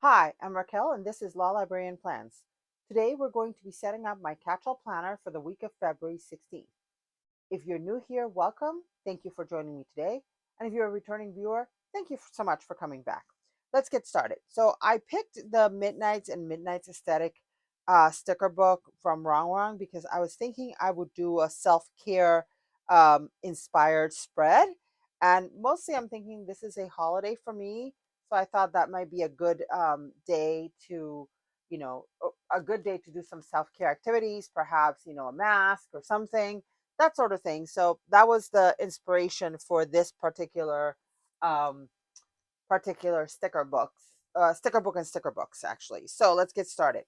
Hi, I'm Raquel, and this is Law Librarian Plans. Today, we're going to be setting up my Catchall planner for the week of February 16th. If you're new here, welcome. Thank you for joining me today. And if you're a returning viewer, thank you so much for coming back. Let's get started. So, I picked the Midnights and Midnights Aesthetic sticker book from Rongrong because I was thinking I would do a self care inspired spread. And mostly, I'm thinking this is a holiday for me. So, I thought that might be a good day to a good day to do some self-care activities, perhaps, a mask or something, that sort of thing. So that was the inspiration for this um, particular sticker book and sticker books actually. So let's get started.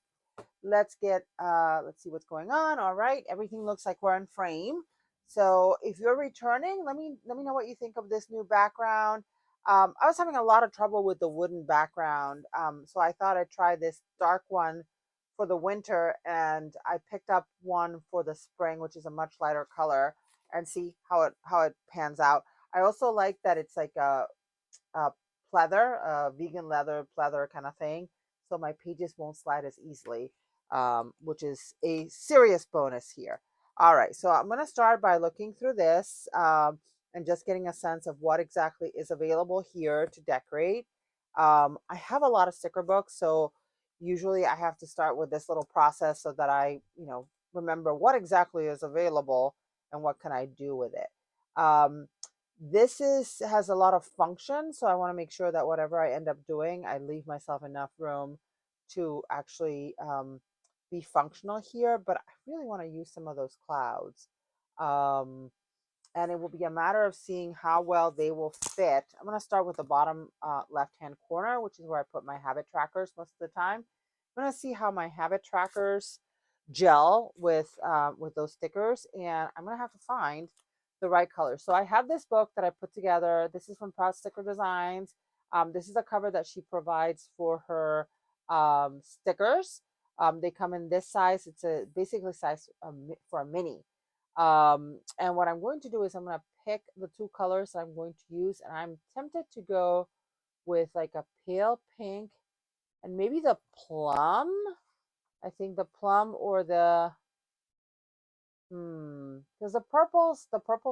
Let's see what's going on. All right, everything looks like we're in frame. So if you're returning, let me know what you think of this new background. I was having a lot of trouble with the wooden background, so I thought I'd try this dark one for the winter, and I picked up one for the spring, which is a much lighter color, and see how it pans out. I also like that it's like a pleather, a vegan leather pleather kind of thing, so my pages won't slide as easily, which is a serious bonus here. All right, so I'm going to start by looking through this and just getting a sense of what exactly is available here to decorate. I have a lot of sticker books, so usually I have to start with this little process so that I remember what exactly is available and what can I do with it. This is has a lot of function, so I want to make sure that whatever I end up doing, I leave myself enough room to actually be functional here. But I really want to use some of those clouds. Um, and it will be a matter of seeing how well they will fit. I'm going to start with the bottom left-hand corner, which is where I put my habit trackers most of the time. I'm going to see how my habit trackers gel with those stickers, and I'm going to have to find the right color. So I have this book that I put together. This is from Proud Sticker Designs. This is a cover that she provides for her stickers. They come in this size. It's a basically size for a mini. And what I'm going to do is I'm going to pick the two colors that I'm going to use, and I'm tempted to go with like a pale pink and maybe the plum. I think the plum or because the purples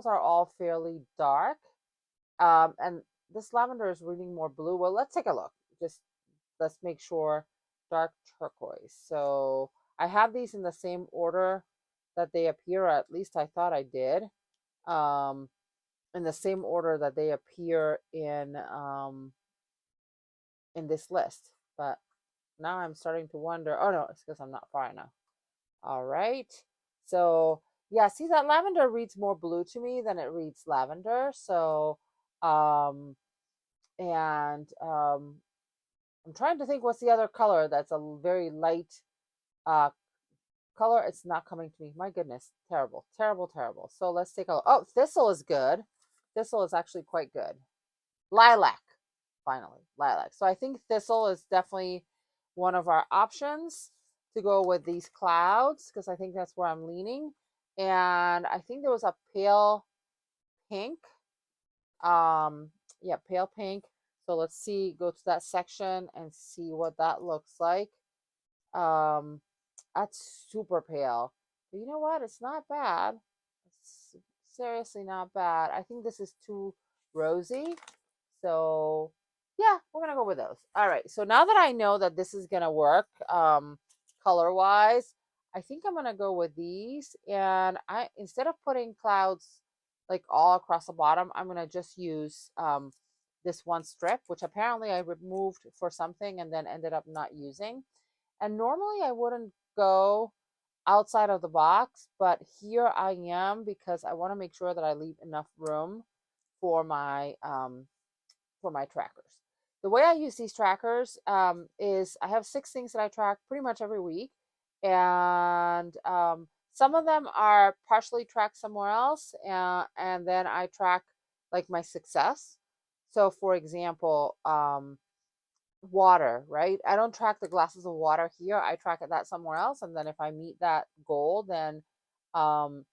are all fairly dark. And this lavender is reading more blue. Well, let's take a look. Just let's make sure. Dark turquoise. So I have these in the same order that they appear, or at least I thought I did. Um, in the same order that they appear in this list. But now I'm starting to wonder. Oh no, it's because I'm not far enough. All right. So yeah, see that lavender reads more blue to me than it reads lavender. So um and I'm trying to think what's the other color that's a very light uh color. It's not coming to me. My goodness, terrible, terrible, terrible. So let's take a look. Oh, thistle is good. Thistle is actually quite good. Lilac, finally, lilac. So I think thistle is definitely one of our options to go with these clouds because I think that's where I'm leaning. And I think there was a pale pink. Um, yeah, pale pink. So let's see, go to that section and see what that looks like. Um, that's super pale. But you know what? It's not bad. It's seriously not bad. I think this is too rosy. So yeah, we're gonna go with those. All right. So now that I know that this is gonna work, color wise, I think I'm gonna go with these. And I instead of putting clouds like all across the bottom, I'm gonna just use this one strip, which apparently I removed for something and then ended up not using. And normally I wouldn't go outside of the box, but here I am because I want to make sure that I leave enough room for my trackers. The way I use these trackers is I have 6 things that I track pretty much every week, and some of them are partially tracked somewhere else, and then I track like my success. So, for example, water, right? I don't track the glasses of water here. I track that somewhere else, and then if I meet that goal, um,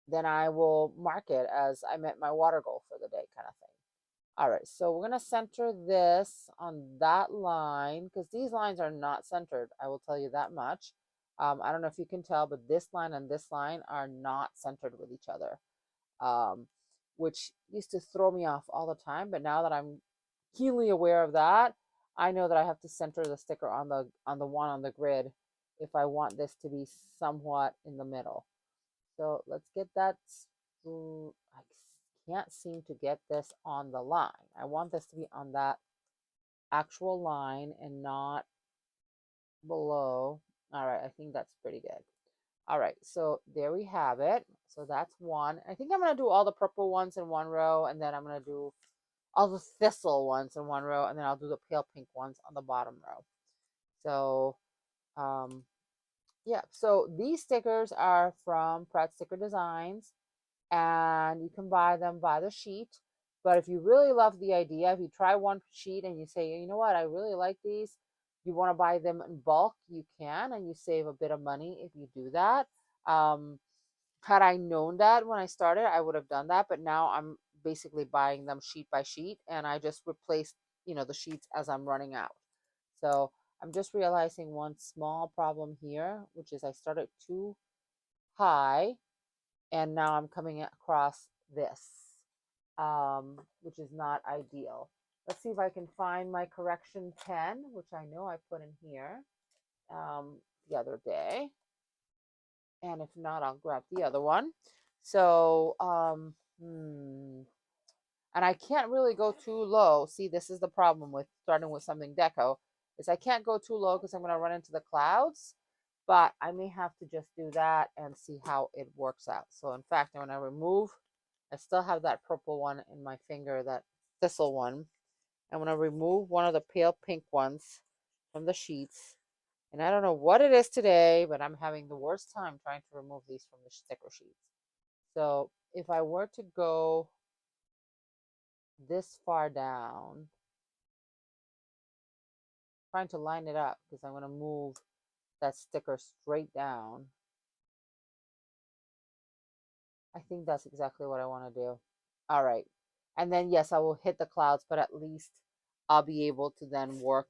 then I will mark it as I met my water goal for the day, kind of thing. All right, so we're going to center this on that line because these lines are not centered. I will tell you that much. I don't know if you can tell, but this line and this line are not centered with each other, um, which used to throw me off all the time. But now that I'm keenly aware of that, I know that I have to center the sticker on the one on the grid if I want this to be somewhat in the middle. So let's get that. I can't seem to get this on the line. I want this to be on that actual line and not below. All right, I think that's pretty good. All right, so there we have it. So that's one. I think I'm going to do all the purple ones in one row, and then I'm going to do all the thistle ones in one row, and then I'll do the pale pink ones on the bottom row. So, yeah, so these stickers are from Pratt Sticker Designs, and you can buy them by the sheet. But if you really love the idea, if you try one sheet and you say, you know what, I really like these, you want to buy them in bulk, you can, and you save a bit of money if you do that. Had I known that when I started, I would have done that. But now I'm basically buying them sheet by sheet, and I just replace, the sheets as I'm running out. So I'm just realizing one small problem here, which is I started too high, and now I'm coming across this, which is not ideal. Let's see if I can find my correction pen, which I know I put in here the other day. And if not, I'll grab the other one. So, and I can't really go too low. See, this is the problem with starting with something deco, is I can't go too low because I'm going to run into the clouds. But I may have to just do that and see how it works out. So in fact, when I remove, I still have that purple one in my finger, that thistle one. I'm going to remove one of the pale pink ones from the sheets. And I don't know what it is today, but I'm having the worst time trying to remove these from the sticker sheets. So if I were to go this far down, trying to line it up because I'm going to move that sticker straight down. I think that's exactly what I want to do. All right. And then, yes, I will hit the clouds, but at least I'll be able to then work,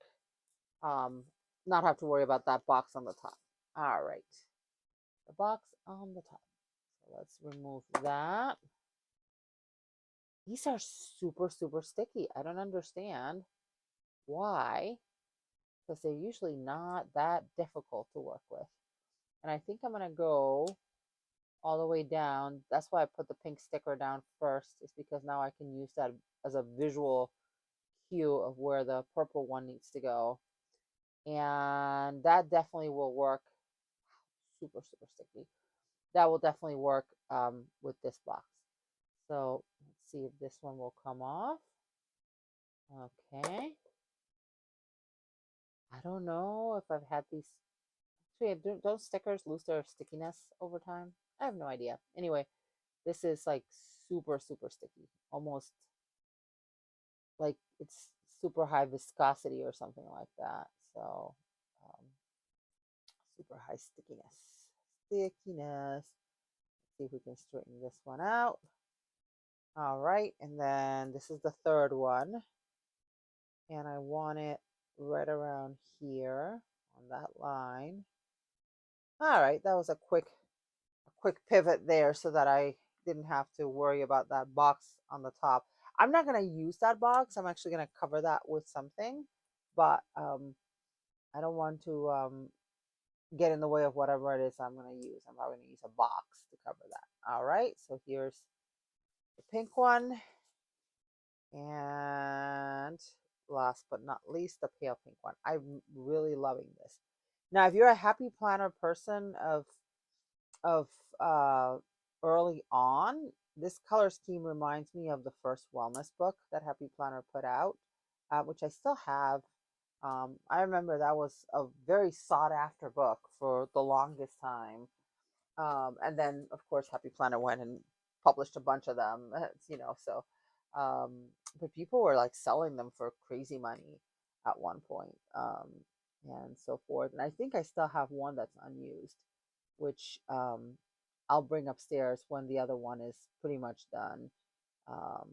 not have to worry about that box on the top. All right. The box on the top. So let's remove that. These are super, super sticky. I don't understand why, because they're usually not that difficult to work with. And I think I'm going to go all the way down. That's why I put the pink sticker down first, is because now I can use that as a visual cue of where the purple one needs to go. And that definitely will work. Super, super sticky. That will definitely work with this box. So let's see if this one will come off. Okay. I don't know if I've had these. Actually, don't stickers lose their stickiness over time? I have no idea. Anyway, this is like super, super sticky. Almost like it's super high viscosity or something like that. So, um, super high stickiness. Stickiness. Let's see if we can straighten this one out. All right, and then this is the third one. And I want it right around here on that line. All right, that was a quick pivot there so that I didn't have to worry about that box on the top. I'm not going to use that box. I'm actually going to cover that with something, but I don't want to get in the way of whatever it is I'm going to use. I'm probably going to use a box to cover that. All right, so here's the pink one. And last but not least, the pale pink one. I'm really loving this. Now, if you're a happy planner person of uh, early on, this color scheme reminds me of the first wellness book that Happy Planner put out, which I still have. I remember that was a very sought after book for the longest time. And then, of course, Happy Planner went and published a bunch of them, so, um, but people were like selling them for crazy money at one point, and so forth. And I think I still have one that's unused, which I'll bring upstairs when the other one is pretty much done. Um,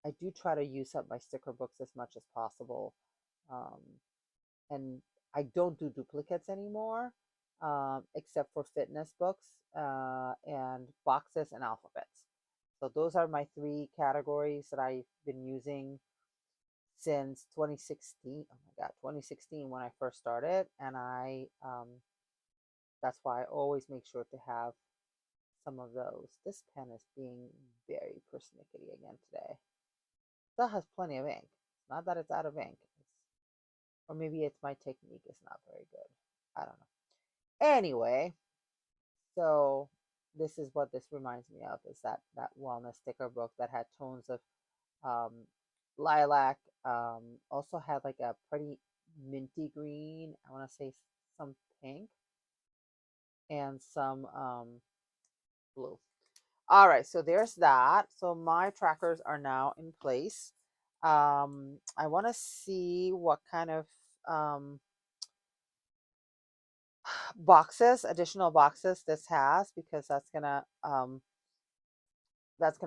I do try to use up my sticker books as much as possible. Um, and I don't do duplicates anymore, except for fitness books and boxes and alphabets. So those are my three categories that I've been using since 2016. Oh my God, 2016 when I first started, and that's why I always make sure to have some of those. This pen is being very persnickety again today. Still has plenty of ink. It's not that it's out of ink. Or maybe it's my technique is not very good. I don't know. Anyway, so this is what this reminds me of is that wellness sticker book that had tones of um, lilac. Also had like a pretty minty green. I want to say some pink and some blue. All right, so there's that. So my trackers are now in place. I want to see what kind of um, boxes, additional boxes this has, because that's gonna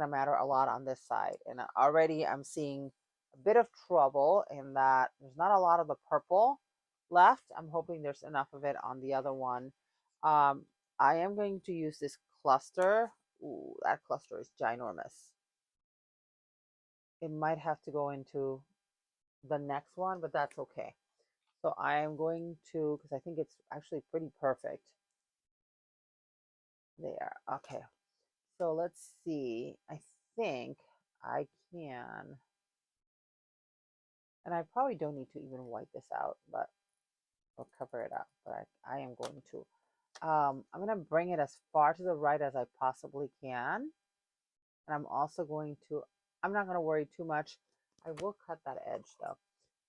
matter a lot on this side. And already I'm seeing a bit of trouble in that there's not a lot of the purple left. I'm hoping there's enough of it on the other one. Um, I am going to use this cluster. Ooh, that cluster is ginormous. It might have to go into the next one, but that's okay. So I am going to, because I think it's actually pretty perfect. There. Okay. So let's see. I think I can, and I probably don't need to even wipe this out, but I'll cover it up. But I am going to. I'm going to bring it as far to the right as I possibly can. And I'm also going to, I'm not going to worry too much. I will cut that edge though,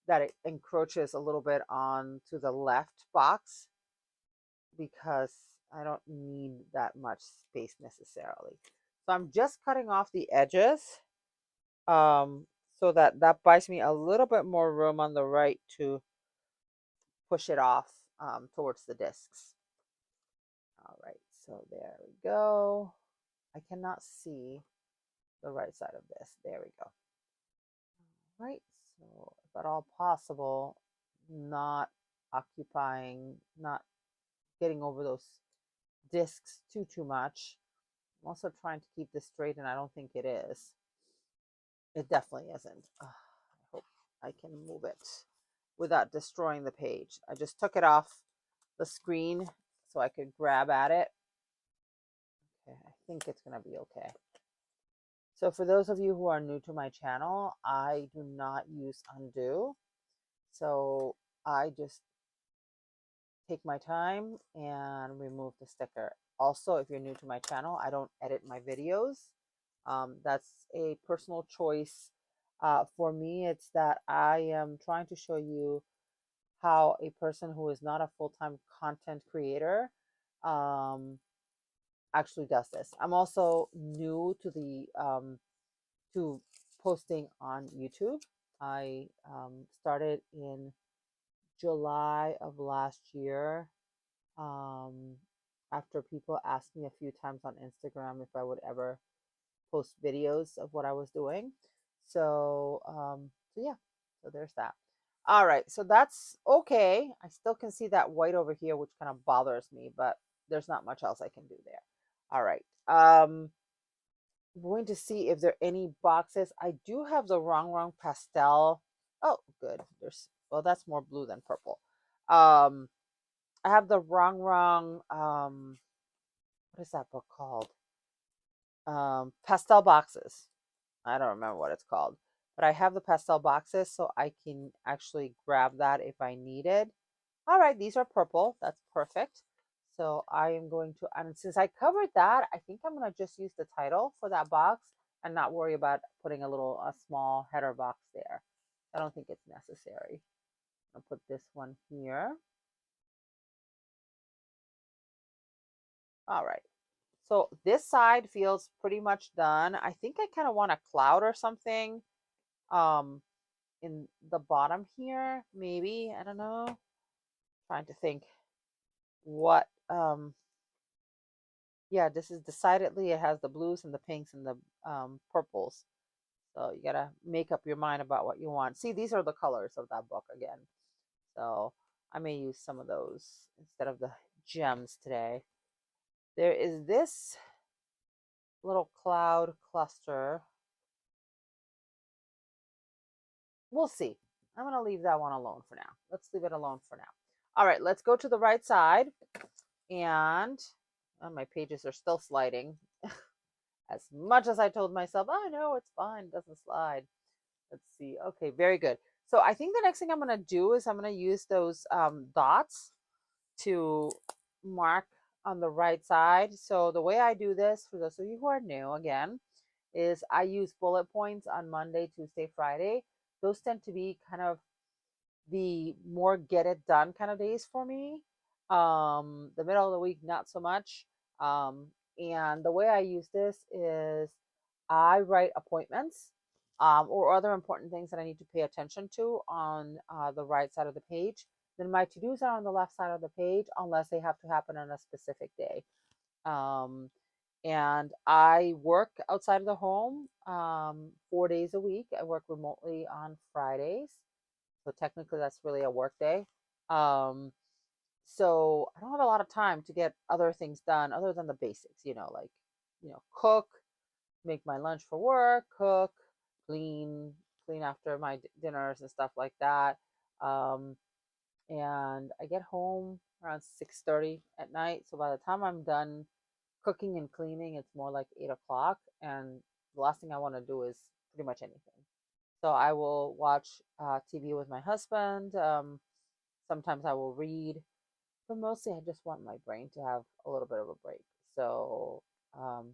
that it encroaches a little bit on to the left box because I don't need that much space necessarily. So I'm just cutting off the edges so that buys me a little bit more room on the right to push it off towards the discs. All right, so there we go. I cannot see the right side of this. There we go. All right, so if at all possible, not occupying, not getting over those discs too much. I'm also trying to keep this straight, and I don't think it is. It definitely isn't. I hope I can move it without destroying the page. I just took it off the screen so I could grab at it. Okay, I think it's going to be okay. So for those of you who are new to my channel, I do not use undo. So I just take my time and remove the sticker. Also, if you're new to my channel, I don't edit my videos. That's a personal choice. For me, it's that I am trying to show you how a person who is not a full-time content creator actually does this. I'm also new to the to posting on YouTube. I started in July of last year after people asked me a few times on Instagram if I would ever post videos of what I was doing. So yeah, so there's that. All right, so that's okay. I still can see that white over here, which kind of bothers me, but there's not much else I can do there. All right. I'm going to see if there are any boxes. I do have the Rongrong pastel. Oh, good. There's, well, that's more blue than purple. Um, I have the Rongrong, what is that book called? Pastel boxes. I don't remember what it's called, but I have the pastel boxes so I can actually grab that if I need it. All right, these are purple. That's perfect. So I am going to, and since I covered that, I think I'm going to just use the title for that box and not worry about putting a small header box there. I don't think it's necessary. I'll put this one here. All right. So this side feels pretty much done. I think I kind of want a cloud or something um, in the bottom here, maybe. I don't know. Trying to think what yeah, this is decidedly, it has the blues and the pinks and the purples. So you gotta make up your mind about what you want. See, these are the colors of that book again. So I may use some of those instead of the gems today. There is this little cloud cluster. We'll see. I'm going to leave that one alone for now. Let's leave it alone for now. All right, let's go to the right side. And my pages are still sliding. As much as I told myself, oh, no, it's fine. It doesn't slide. Let's see. Okay, very good. So I think the next thing I'm going to do is I'm going to use those dots to mark on the right side. So the way I do this, for those of you who are new, again, is I use bullet points on Monday, Tuesday, Friday. Those tend to be kind of the more get it done kind of days for me. The middle of the week, not so much. And the way I use this is I write appointments or other important things that I need to pay attention to on the right side of the page. Then my to dos are on the left side of the page unless they have to happen on a specific day. Um, and I work outside of the home 4 days a week. I work remotely on Fridays. So technically, that's really a work day. Um, so I don't have a lot of time to get other things done other than the basics, like, cook, make my lunch for work, cook, clean, clean after my dinners and stuff like that. Um, and I get home around 6:30 at night. So by the time I'm done cooking and cleaning, it's more like 8 o'clock. And the last thing I want to do is pretty much anything. So I will watch TV with my husband. Sometimes I will read, but mostly I just want my brain to have a little bit of a break. So um,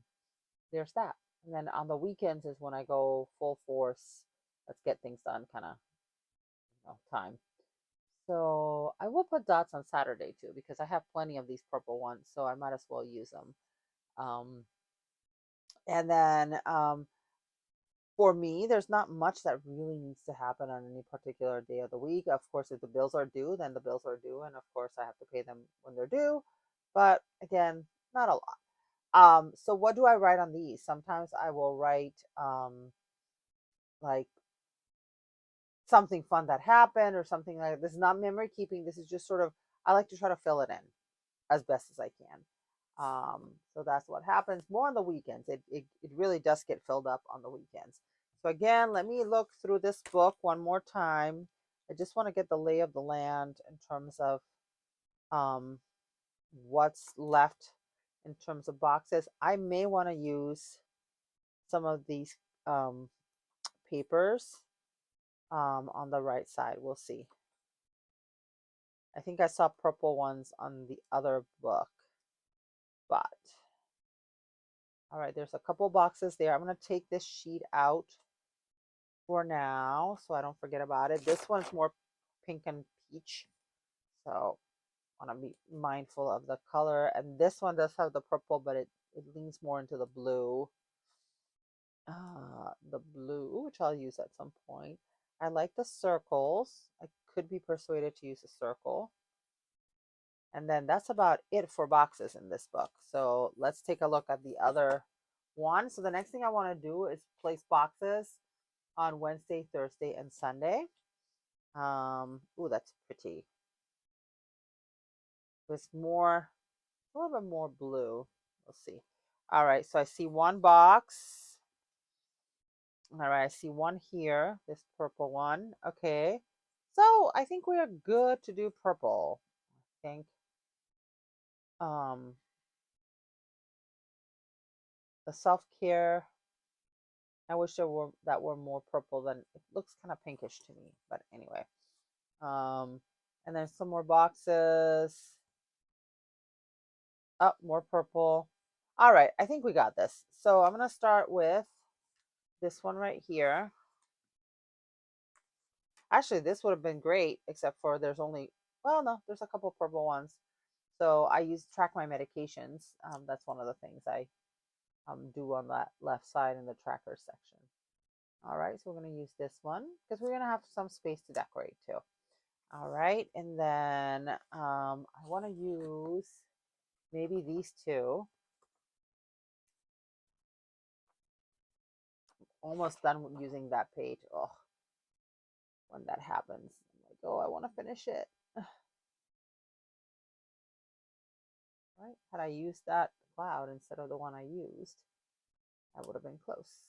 there's that. And then on the weekends is when I go full force. Let's get things done kind of time. So I will put dots on Saturday too because I have plenty of these purple ones, so I might as well use them. Um, and then for me, there's not much that really needs to happen on any particular day of the week. Of course, if the bills are due, then the bills are due, and of course, I have to pay them when they're due. But again, not a lot. So what do I write on these? Sometimes I will write like something fun that happened or something like this. Is not memory keeping. This is just sort of I like to try to fill it in as best as I can. So that's what happens more on the weekends. It really does get filled up on the weekends. So again, let me look through this book one more time. I just want to get the lay of the land in terms of um, what's left in terms of boxes. I may want to use some of these um, papers on the right side. We'll see. I think I saw purple ones on the other book, but all right, there's a couple boxes there. I'm going to take this sheet out for now so I don't forget about it. This one's more pink and peach, so I want to be mindful of the color. And this one does have the purple, but it leans more into the blue. Which I'll use at some point. I like the circles. I could be persuaded to use a circle. And then that's about it for boxes in this book. So let's take a look at the other one. So the next thing I want to do is place boxes on Wednesday, Thursday, and Sunday. Oh, that's pretty. It's a little bit more blue. We'll see. All right, so I see one box. All right, I see one here, this purple one. Okay, so I think we are good to do purple. I think the self-care, I wish that were more purple than it looks kind of pinkish to me, but anyway. And then some more boxes. Oh, more purple. All right, I think we got this. So I'm gonna start with this one right here. Actually, this would have been great, except for there's only, well, no, there's a couple purple ones. So I track my medications. That's one of the things I do on that left side in the tracker section. All right, so we're going to use this one because we're going to have some space to decorate too. All right, and then I want to use maybe these two. almost done with using that page. Oh, when that happens, I'm like, oh, I want to finish it. Right? Had I used that cloud instead of the one I used, that would have been close.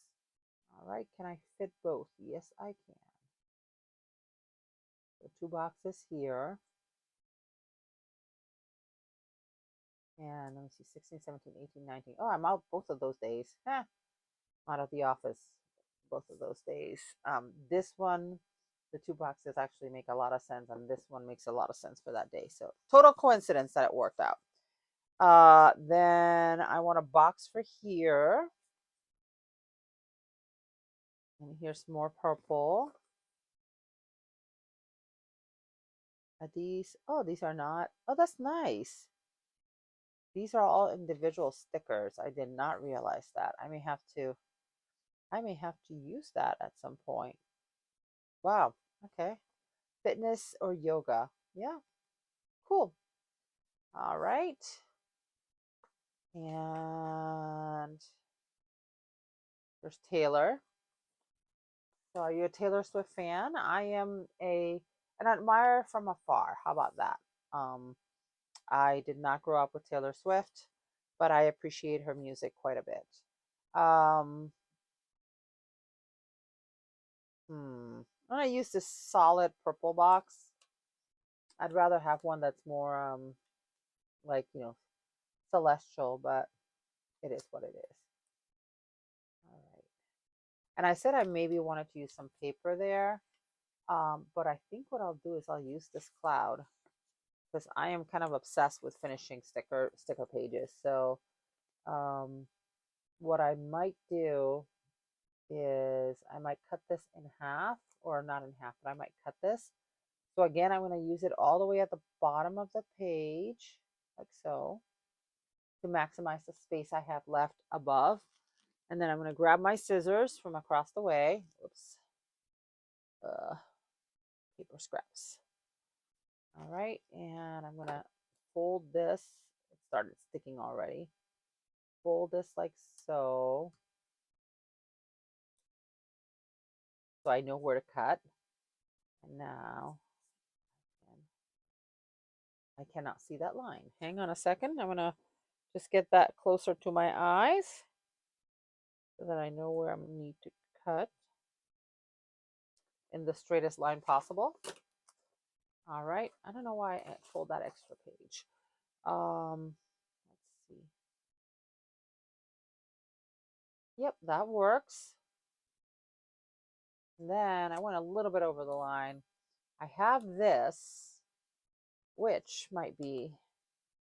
All right, can I fit both? Yes, I can. So 2 boxes here. And let me see, 16, 17, 18, 19. Oh, I'm out both of those days. Out of the office both of those days. This one, the 2 boxes actually make a lot of sense, and this one makes a lot of sense for that day. So total coincidence that it worked out. Then I want a box for here. And here's some more purple. Are these? Oh, these are not. Oh, that's nice. These are all individual stickers. I did not realize that. I may have to use that at some point. Wow. Okay. Fitness or yoga. Yeah. Cool. All right. And there's Taylor. So are you a Taylor Swift fan? I am an admirer from afar. How about that? Um, I did not grow up with Taylor Swift, but I appreciate her music quite a bit. Um, I'm gonna use this solid purple box. I'd rather have one that's more like celestial, but it is what it is. All right. And I said I maybe wanted to use some paper there, but I think what I'll do is I'll use this cloud because I am kind of obsessed with finishing sticker pages. So um, what I might do is I might cut this in half, or not in half, but I might cut this. So again, I'm going to use it all the way at the bottom of the page, like so, to maximize the space I have left above. And then I'm going to grab my scissors from across the way. Oops. Paper scraps. All right, and I'm going to fold this. It started sticking already. Fold this like so. So I know where to cut. And now I cannot see that line. Hang on a second. I'm going to just get that closer to my eyes so that I know where I need to cut in the straightest line possible. All right. I don't know why I pulled that extra page. Let's see. Yep, that works. And then I went a little bit over the line. I have this, which might be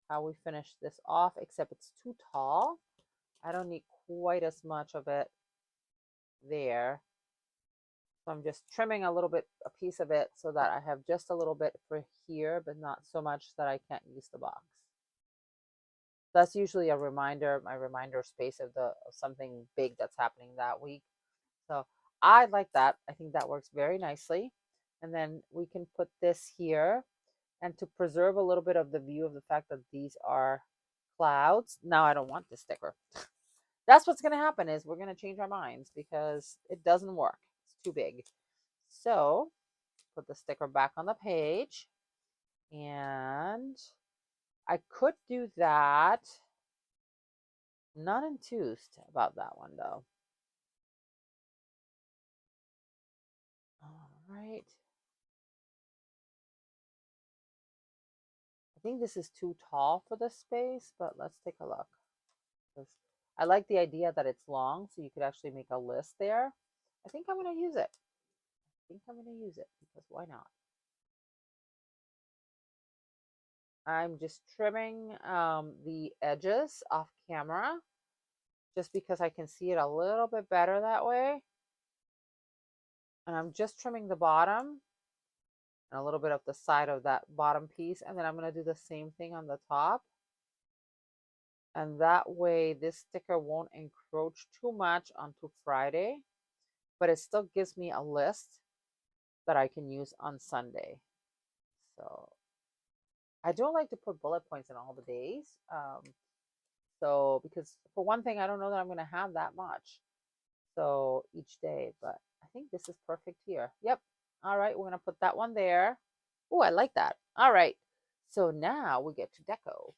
how we finish this off, except it's too tall. I don't need quite as much of it there. So I'm just trimming a little bit, a piece of it, so that I have just a little bit for here, but not so much that I can't use the box. That's usually a reminder, my reminder space of something big that's happening that week. So I like that. I think that works very nicely. And then we can put this here. And to preserve a little bit of the view of the fact that these are clouds, now I don't want this sticker. That's what's going to happen is we're going to change our minds because it doesn't work. It's too big. So put the sticker back on the page. And I could do that. Not enthused about that one though. All right. I think this is too tall for this space, but let's take a look. I like the idea that it's long, so you could actually make a list there. I think I'm going to use it. Because why not? I'm just trimming the edges off camera just because I can see it a little bit better that way. And I'm just trimming the bottom and a little bit of the side of that bottom piece. And then I'm going to do the same thing on the top. And that way this sticker won't encroach too much onto Friday, but it still gives me a list that I can use on Sunday. So I don't like to put bullet points in all the days. So because for one thing, I don't know that I'm going to have that much. So each day, but I think this is perfect here. Yep. All right, we're gonna put that one there. Oh, I like that. All right. So now we get to deco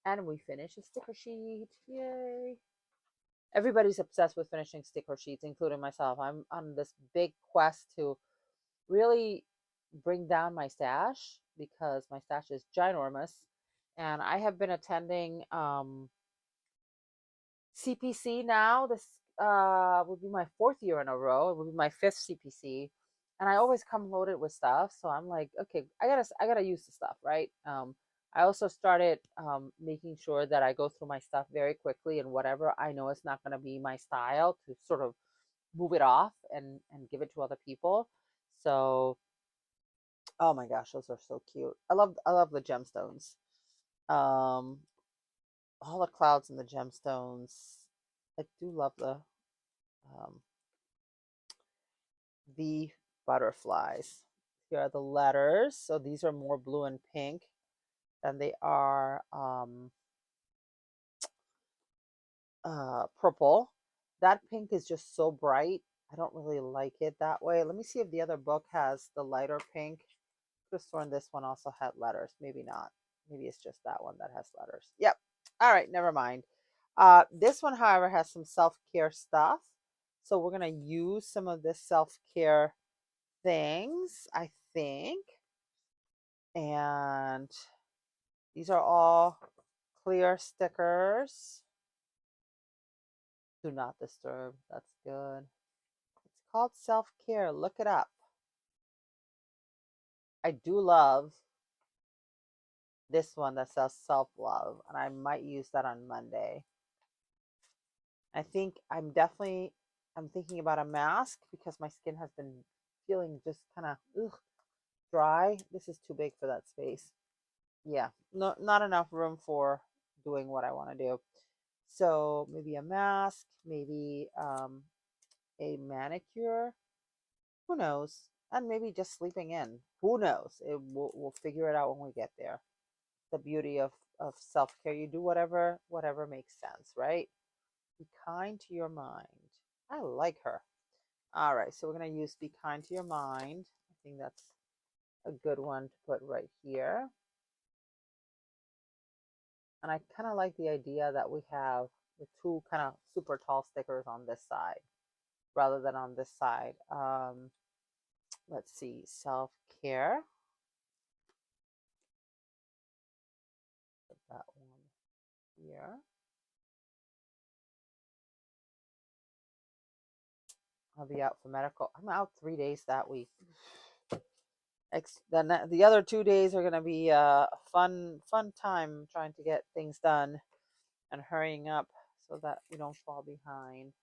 and we finish a sticker sheet. Yay. Everybody's obsessed with finishing sticker sheets, including myself. I'm on this big quest to really bring down my stash because my stash is ginormous. And I have been attending CPC now. This will be my fourth year in a row. It will be my fifth CPC, and I always come loaded with stuff. So I'm like, okay, I gotta use the stuff, right? I also started making sure that I go through my stuff very quickly, and whatever I know is not gonna be my style, to sort of move it off and give it to other people. So, oh my gosh, those are so cute. I love the gemstones. Um, all the clouds and the gemstones. I do love um, the butterflies. Here are the letters. So these are more blue and pink than they are purple. That pink is just so bright. I don't really like it that way. Let me see if the other book has the lighter pink. Could have sworn this one also had letters. Maybe not. Maybe it's just that one that has letters. Yep. All right, never mind. This one, however, has some self-care stuff. So we're going to use some of this self-care things, I think. And these are all clear stickers. Do not disturb. That's good. It's called self-care. Look it up. I do love this one that says self-love, and I might use that on Monday. I think I'm thinking about a mask because my skin has been feeling just kind of dry. This is too big for that space. Yeah, no, not enough room for doing what I want to do. So maybe a mask, maybe a manicure. Who knows? And maybe just sleeping in. Who knows? We'll figure it out when we get there. The beauty of self care. You do whatever makes sense, right? Be kind to your mind. I like her. All right, so we're gonna use be kind to your mind. I think that's a good one to put right here. And I kind of like the idea that we have the two kind of super tall stickers on this side rather than on this side. Let's see, self-care. Put that one here. I'll be out for medical. I'm out 3 days that week. Then the other 2 days are going to be a fun time trying to get things done and hurrying up so that we don't fall behind.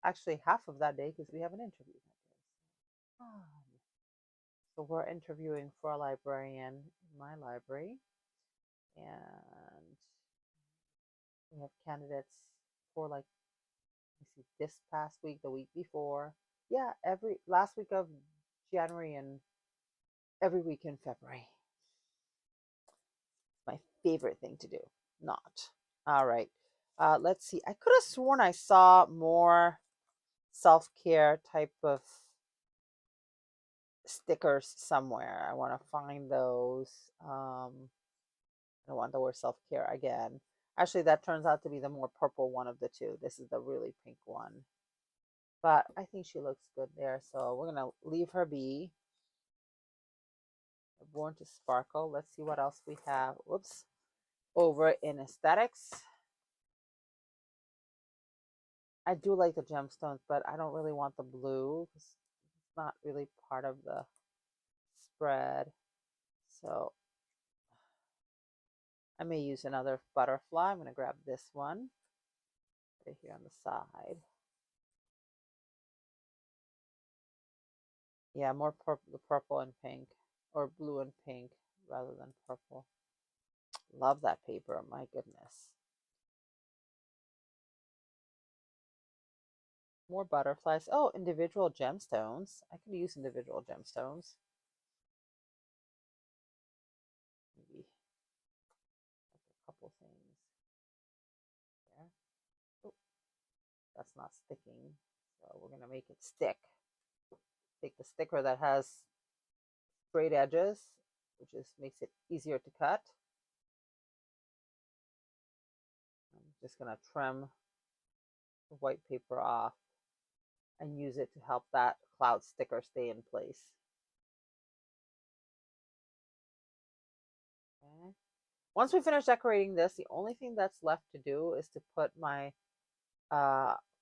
Actually, half of that day because we have an interview that day. So we're interviewing for a librarian in my library, and we have candidates for like, let me see, this past week, the week before. Yeah, every last week of January and every week in February. It's my favorite thing to do. Not. All right. Let's see. I could have sworn I saw more self-care type of stickers somewhere. I want to find those. I don't want the word self-care again. Actually, that turns out to be the more purple one of the two. This is the really pink one. But I think she looks good there. So we're going to leave her be. Born to Sparkle. Let's see what else we have. Whoops. Over in aesthetics. I do like the gemstones, but I don't really want the blue because it's not really part of the spread. So I may use another butterfly. I'm going to grab this one right here on the side. Yeah, more the purple and pink, or blue and pink rather than purple. Love that paper, my goodness. More butterflies. Oh, individual gemstones. I could use individual gemstones. Maybe a couple things there. Oh, that's not sticking. So we're going to make it stick. Take the sticker that has straight edges, which just makes it easier to cut. I'm just going to trim the white paper off and use it to help that cloud sticker stay in place. Okay. Once we finish decorating this, the only thing that's left to do is to put my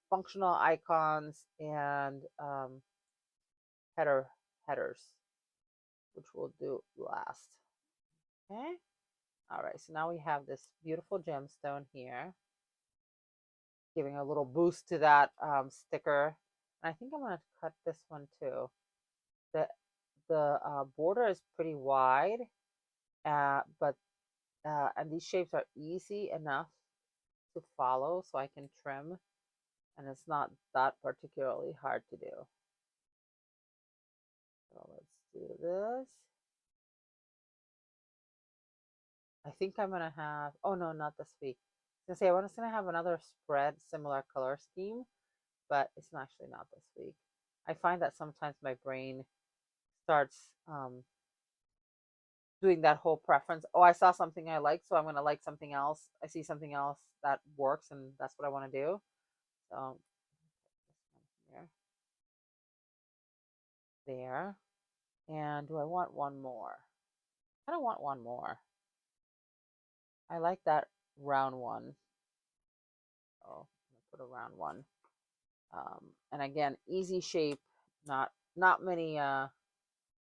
functional icons and headers, which we'll do last. Okay. All right. So now we have this beautiful gemstone here, giving a little boost to that sticker. And I think I'm going to cut this one too. The border is pretty wide, but and these shapes are easy enough to follow, so I can trim, and it's not that particularly hard to do. So let's do this. I think I'm gonna have, oh no, not this week. I was gonna say I was gonna have another spread, similar color scheme, but it's actually not this week. I find that sometimes my brain starts doing that whole preference. Oh, I saw something I like, so I'm gonna like something else. I see something else that works, and that's what I want to do. So here, there, and do I want one more? I don't want one more. I like that round one. Oh, I'm gonna put a round one. And again, easy shape, not many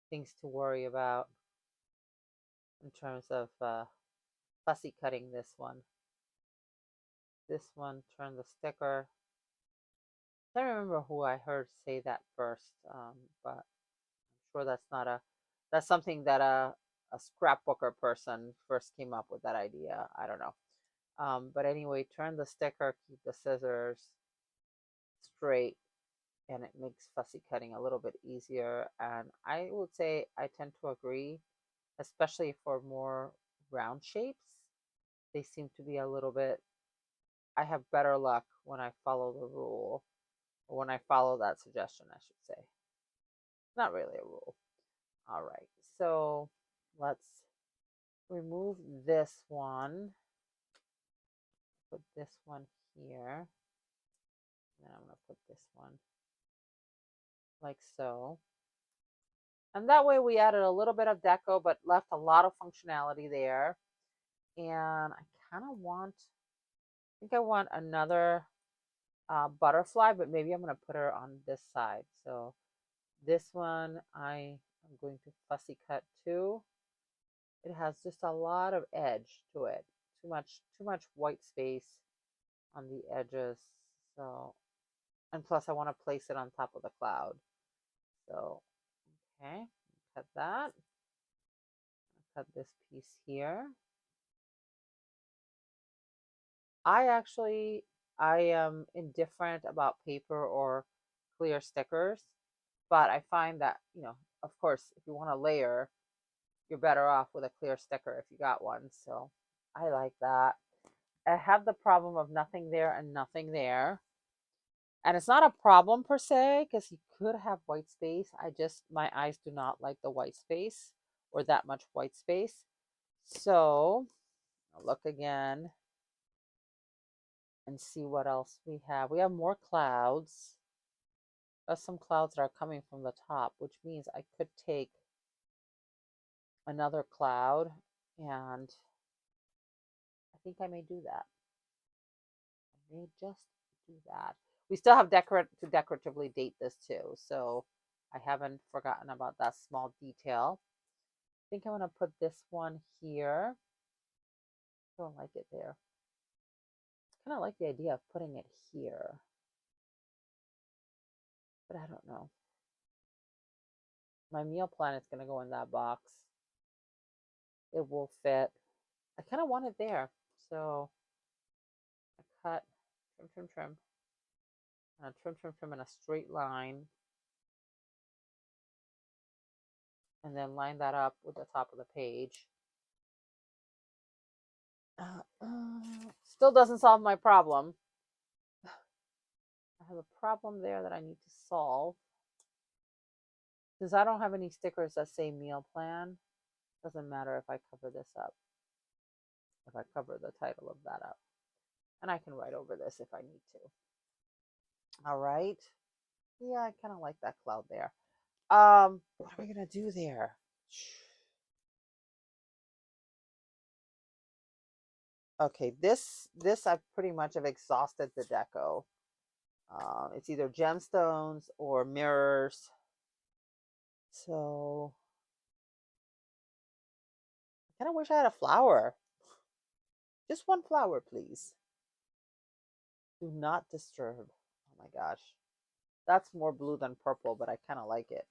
things to worry about in terms of fussy cutting this one. This one, turn the sticker. I can't remember who I heard say that first, but I'm sure that's something that a scrapbooker person first came up with that idea. I don't know. But anyway, turn the sticker, keep the scissors straight, and it makes fussy cutting a little bit easier. And I would say I tend to agree, especially for more round shapes. They seem to be a little bit, I have better luck when I follow the rule, or when I follow that suggestion, I should say. Not really a rule. All right, so let's remove this one, put this one here, and then I'm going to put this one like so. And that way we added a little bit of deco, but left a lot of functionality there. And I kind of want, I think I want another butterfly, but maybe I'm going to put her on this side. So this one I am going to fussy cut too. It has just a lot of edge to it. Too much white space on the edges. So, and plus I want to place it on top of the cloud. So, okay, cut that. Cut this piece here. I am indifferent about paper or clear stickers, but I find that, of course, if you want to layer, you're better off with a clear sticker if you got one. So I like that. I have the problem of nothing there and nothing there. And it's not a problem per se, because you could have white space. My eyes do not like the white space or that much white space. So I'll look again and see what else we have. We have more clouds. There's some clouds that are coming from the top, which means I could take another cloud, and I think I may do that. I may just do that. We still have to decoratively date this too, so I haven't forgotten about that small detail. I think I'm going to put this one here. Don't like it there. I kind of like the idea of putting it here, but I don't know. My meal plan is going to go in that box. It will fit. I kind of want it there, so I cut, trim, and trim in a straight line, and then line that up with the top of the page. Still doesn't solve my problem. I have a problem there that I need to solve. Since I don't have any stickers that say meal plan, doesn't matter if I cover this up, if I cover the title of that up. And I can write over this if I need to. All right. Yeah, I kind of like that cloud there. What are we gonna do there? Okay, this I pretty much have exhausted the deco. It's either gemstones or mirrors. So I kind of wish I had a flower. Just one flower, please. Do not disturb. Oh my gosh. That's more blue than purple, but I kind of like it.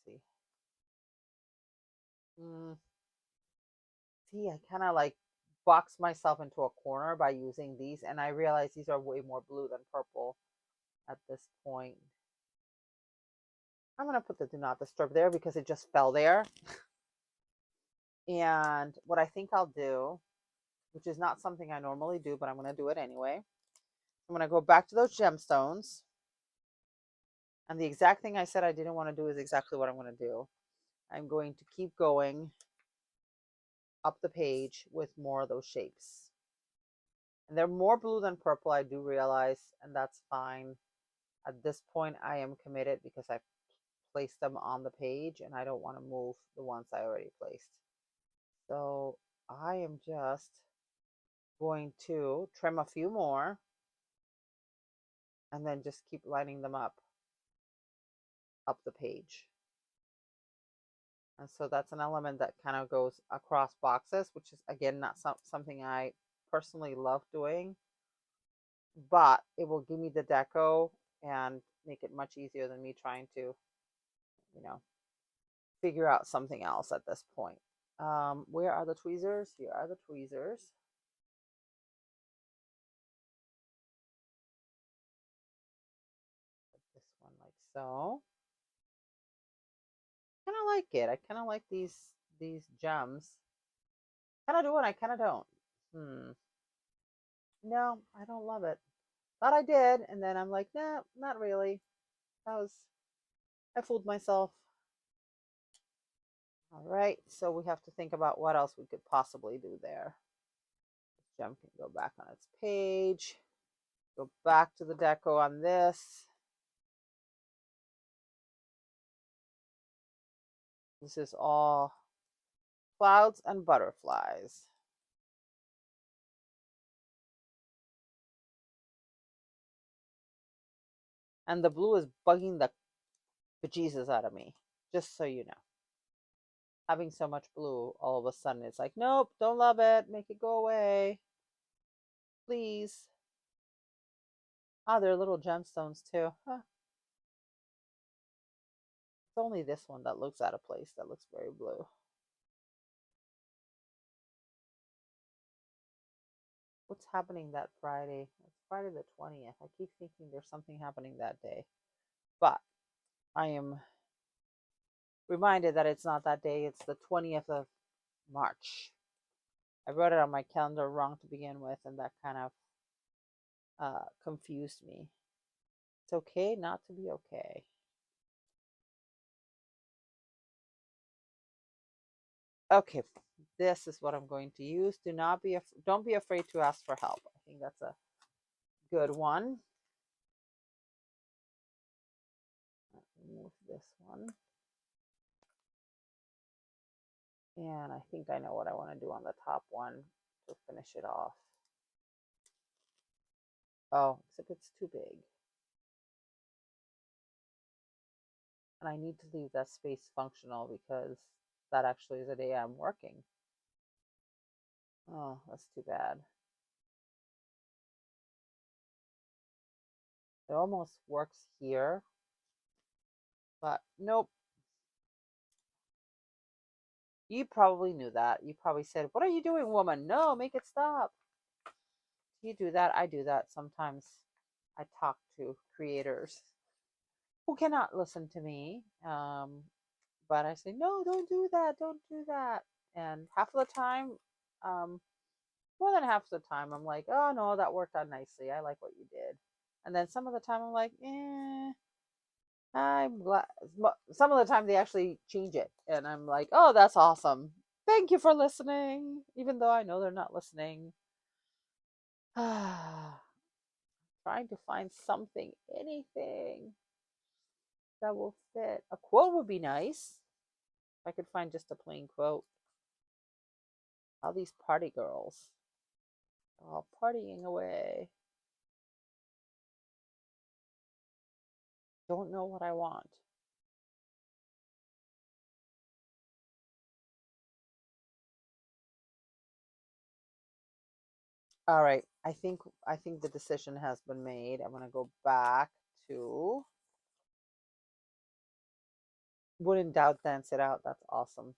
Let's see. Mm, see, I kind of like boxed myself into a corner by using these, and I realize these are way more blue than purple at this point. I'm going to put the do not disturb there because it just fell there. And what I think I'll do, which is not something I normally do, but I'm going to do it anyway. I'm going to go back to those gemstones. And the exact thing I said I didn't want to do is exactly what I'm going to do. I'm going to keep going up the page with more of those shapes. And they're more blue than purple, I do realize, and that's fine. At this point, I am committed because I've placed them on the page and I don't want to move the ones I already placed. So I am just going to trim a few more and then just keep lining them up the page. And so that's an element that kind of goes across boxes, which is again not something I personally love doing, but it will give me the deco and make it much easier than me trying to, you know, figure out something else at this point. Where are the tweezers? Here are the tweezers. Put this one like so. Kind of like it. I kind of like these gems. Kind of do and I kind of don't. No, I don't love it. Thought I did, and then I'm like, nah, not really. I fooled myself. All right, so we have to think about what else we could possibly do there. This gem can go back on its page. Go back to the deco on this. This is all clouds and butterflies. And the blue is bugging the bejesus out of me, just so you know. Having so much blue, all of a sudden it's like, nope, don't love it. Make it go away. Please. Ah, they're little gemstones too. Huh. It's only this one that looks out of place, that looks very blue. What's happening that Friday? It's Friday the 20th. I keep thinking there's something happening that day. But I am reminded that it's not that day. It's the 20th of March. I wrote it on my calendar wrong to begin with, and that kind of confused me. It's okay not to be okay. Okay, this is what I'm going to use. Don't be afraid to ask for help. I think that's a good one. Move this one. And I think I know what I want to do on the top one to finish it off. Oh, except it's too big. And I need to leave that space functional because that actually is a day I'm working. Oh, that's too bad. It almost works here, but nope. You probably knew that. You probably said, "What are you doing, woman? No, make it stop." You do that. I do that sometimes. I talk to creators who cannot listen to me. But I say, no, don't do that. Don't do that. And half of the time, um, more than half the time I'm like, oh no, that worked out nicely. I like what you did. And then some of the time I'm like, I'm glad. Some of the time they actually change it, and I'm like, oh, that's awesome. Thank you for listening, even though I know they're not listening. Trying to find something, anything that will fit. A quote would be nice. If I could find just a plain quote. All these party girls, all partying away. Don't know what I want. All right, I think the decision has been made. I'm gonna go back to Wouldn't Doubt Dance It Out. That's awesome.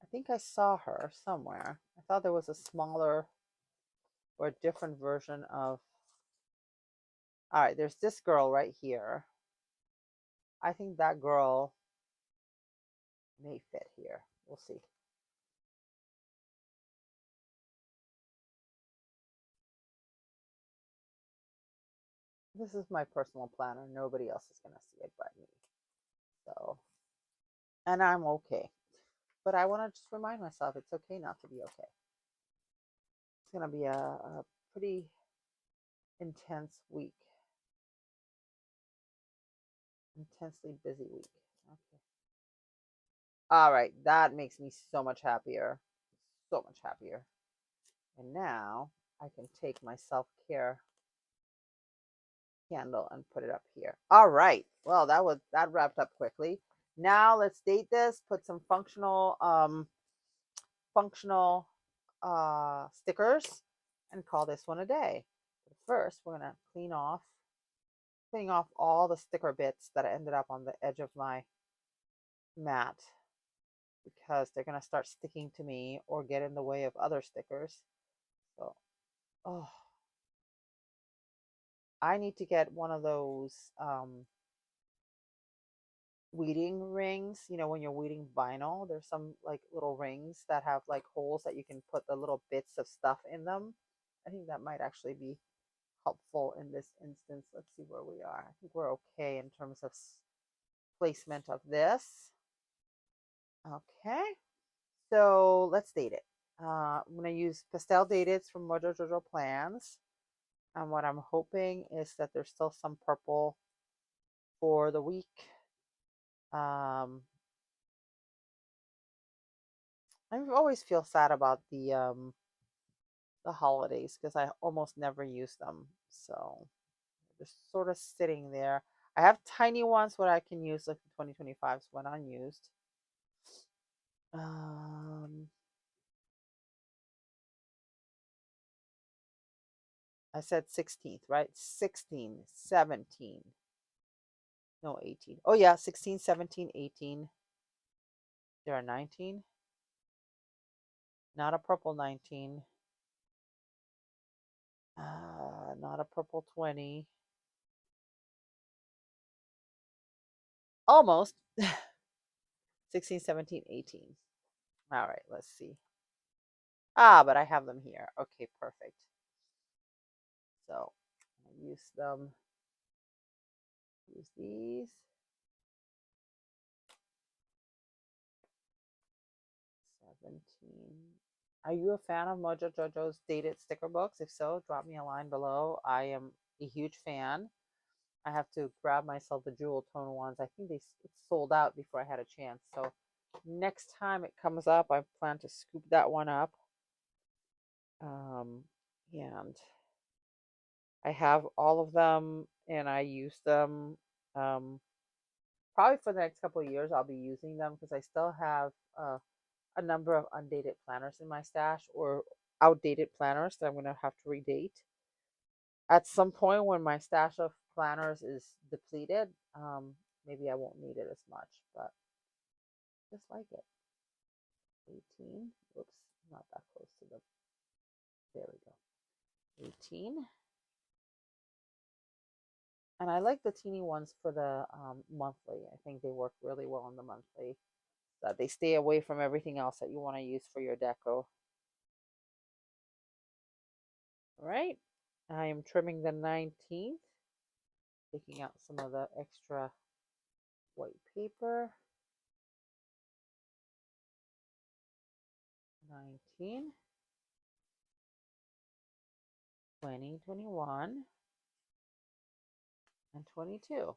I think I saw her somewhere. I thought there was a smaller or different version of. All right, there's this girl right here. I think that girl may fit here. We'll see. This is my personal planner. Nobody else is going to see it but me. So, and I'm okay. But I want to just remind myself it's okay not to be okay. It's going to be a pretty intense week, intensely busy week. Okay. All right, that makes me so much happier. So much happier. And now I can take my self care candle and put it up here. All right. Well, that wrapped up quickly. Now let's date this. Put some functional stickers and call this one a day. But first, we're gonna cleaning off all the sticker bits that ended up on the edge of my mat because they're gonna start sticking to me or get in the way of other stickers. So, oh, I need to get one of those weeding rings. You know, when you're weeding vinyl, there's some like little rings that have like holes that you can put the little bits of stuff in them. I think that might actually be helpful in this instance. Let's see where we are. I think we're okay in terms of placement of this. Okay, so let's date it. I'm going to use pastel dated from Mojo Jojo Plans. And what I'm hoping is that there's still some purple for the week. I always feel sad about the holidays because I almost never use them. So they're sort of sitting there. I have tiny ones where I can use like the 2025s when unused. Um, I said 16th, right? 16, 17. No, 18. Oh yeah, 16, 17, 18. There are 19. Not a purple 19. Not a purple 20. Almost. 16, 17, 18. All right, let's see. But I have them here. Okay, perfect. So I use them. Use these. 17. Are you a fan of Mojo Jojo's dated sticker books? If so, drop me a line below. I am a huge fan. I have to grab myself the jewel tone ones. I think it's sold out before I had a chance. So next time it comes up, I plan to scoop that one up. And I have all of them, and I use them. Probably for the next couple of years, I'll be using them because I still have a number of undated planners in my stash or outdated planners that I'm going to have to redate. At some point, when my stash of planners is depleted, maybe I won't need it as much, but just like it. 18. Whoops, not that close to the. There we go. 18. And I like the teeny ones for the monthly. I think they work really well on the monthly. That they stay away from everything else that you want to use for your deco. All right. I am trimming the 19th, taking out some of the extra white paper. 19, 20, 21, and 22.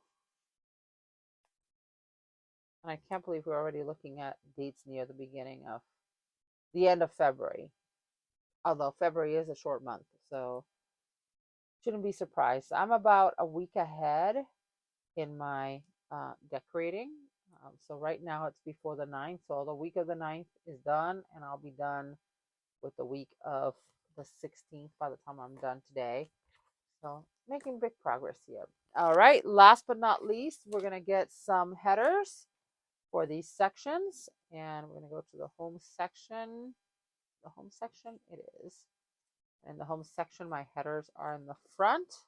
And I can't believe we're already looking at dates near the beginning of the end of February. Although February is a short month, so shouldn't be surprised. I'm about a week ahead in my decorating. So right now it's before the 9th. So the week of the 9th is done, and I'll be done with the week of the 16th by the time I'm done today. So making big progress here. All right, last but not least, we're going to get some headers for these sections, and we're going to go to the home section. The home section it is. In the home section, my headers are in the front,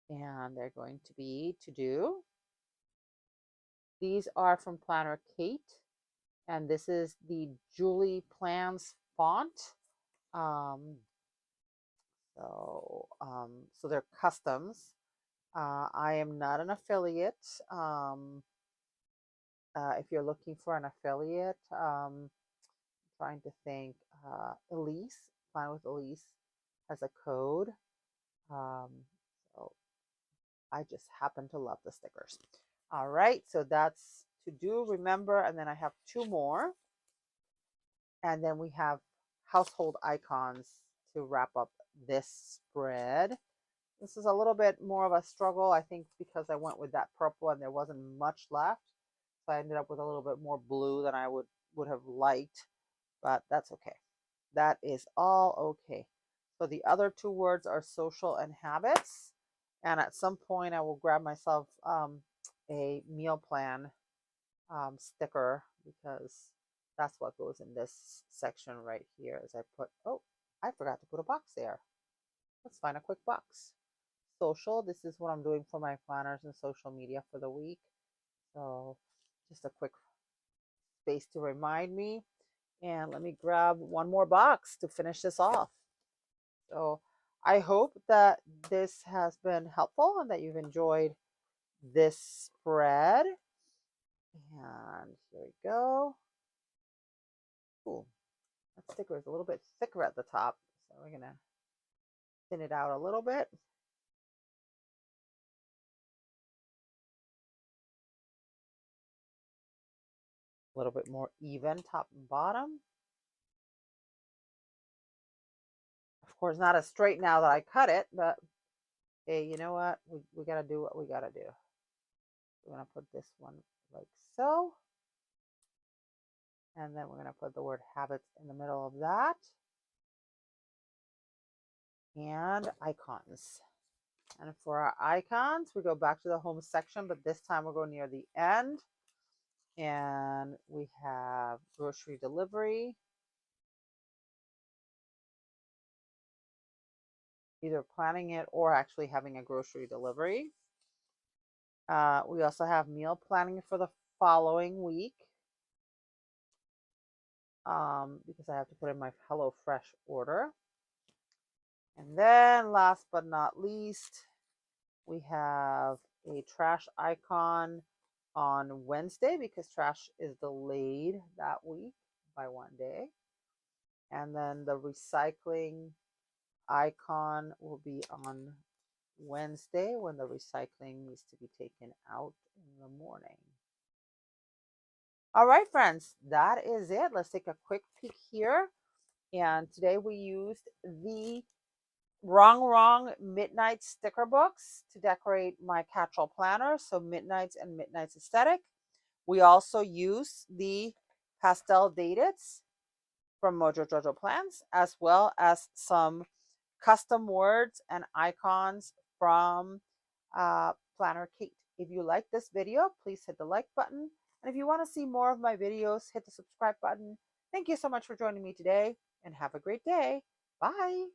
and they're going to be to do. These are from Planner Kate, and this is the Julie Plans font. So they're customs. I am not an affiliate. If you're looking for an affiliate, trying to think, Elise, Plan with Elise has a code. So I just happen to love the stickers. All right, so that's to do, remember, and then I have two more. And then we have household icons to wrap up this spread. This is a little bit more of a struggle, I think, because I went with that purple and there wasn't much left. So I ended up with a little bit more blue than I would have liked, but that's okay. That is all okay. So the other two words are social and habits. And at some point, I will grab myself a meal plan sticker, because that's what goes in this section right here. As I put, oh, I forgot to put a box there. Let's find a quick box. Social, this is what I'm doing for my planners and social media for the week. So just a quick space to remind me. And let me grab one more box to finish this off. So I hope that this has been helpful and that you've enjoyed this spread. And here we go. Cool. That sticker is a little bit thicker at the top, so we're going to thin it out a little bit. A little bit more even top and bottom. Of course, not as straight now that I cut it, but hey, you know what? We got to do what we got to do. We're going to put this one like so. And then we're going to put the word habits in the middle of that. And icons. And for our icons, we go back to the home section, but this time we'll go near the end. And we have grocery delivery. Either planning it or actually having a grocery delivery. We also have meal planning for the following week, because I have to put in my HelloFresh order. And then last but not least, we have a trash icon on Wednesday, because trash is delayed that week by one day. And then the recycling icon will be on Wednesday, when the recycling needs to be taken out in the morning. All right, friends, that is it. Let's take a quick peek here. And today we used the Rongrong Midnight sticker books to decorate my Catchall planner, so Midnights and Midnights Aesthetic. We also use the pastel dated from Mojo Jojo Plans, as well as some custom words and icons from Planner Kate. If you like this video, please hit the like button. And if you want to see more of my videos, hit the subscribe button. Thank you so much for joining me today, and have a great day. Bye.